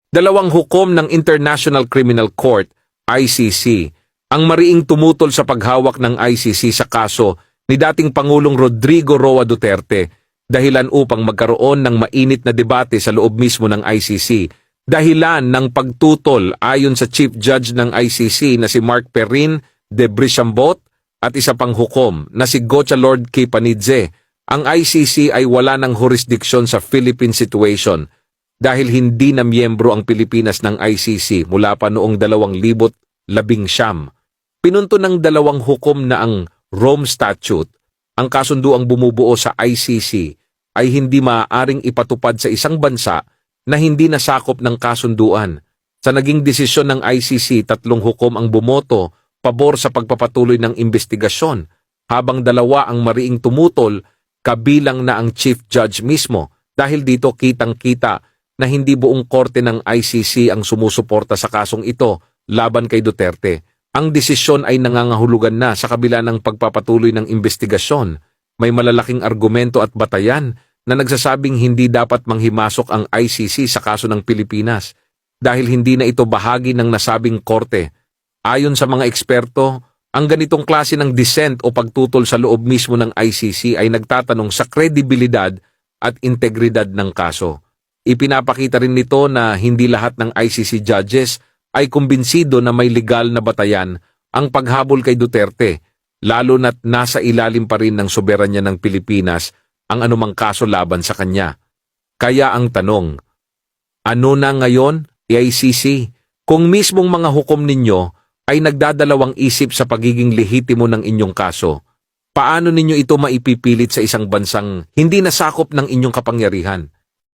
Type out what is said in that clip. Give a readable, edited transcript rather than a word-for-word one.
Dalawang hukom ng International Criminal Court, ICC, ang mariing tumutol sa paghawak ng ICC sa kaso ni dating Pangulong Rodrigo Roa Duterte, dahilan upang magkaroon ng mainit na debate sa loob mismo ng ICC, dahilan ng pagtutol ayon sa Chief Judge ng ICC na si Mark Perrin de Brichambaut at isa pang hukom na si Gocha Lord K. Panidze. Ang ICC ay wala ng jurisdiksyon sa Philippine situation dahil hindi na miyembro ang Pilipinas ng ICC mula pa noong 2019. Pinunto ng dalawang hukom na ang Rome Statute, ang kasunduang bumubuo sa ICC, ay hindi maaaring ipatupad sa isang bansa na hindi nasakop ng kasunduan. Sa naging desisyon ng ICC, 3 hukom ang bumoto pabor sa pagpapatuloy ng investigasyon, habang 2 ang mariing tumutol, kabilang na ang Chief Judge mismo, dahil dito kitang-kita na hindi buong korte ng ICC ang sumusuporta sa kasong ito laban kay Duterte. Ang desisyon ay nangangahulugan na sa kabila ng pagpapatuloy ng investigasyon. May malalaking argumento at batayan na nagsasabing hindi dapat manghimasok ang ICC sa kaso ng Pilipinas dahil hindi na ito bahagi ng nasabing korte. Ayon sa mga eksperto, ang ganitong klase ng dissent o pagtutol sa loob mismo ng ICC ay nagtatanong sa kredibilidad at integridad ng kaso. Ipinapakita rin nito na hindi lahat ng ICC judges ay kumbinsido na may legal na batayan ang paghabol kay Duterte, lalo na't nasa ilalim pa rin ng soberanya ng Pilipinas ang anumang kaso laban sa kanya. Kaya ang tanong, ano na ngayon, ICC, kung mismong mga hukom ninyo ay nagdadalawang isip sa pagiging lehitimo ng inyong kaso, paano ninyo ito maipipilit sa isang bansang hindi nasakop ng inyong kapangyarihan?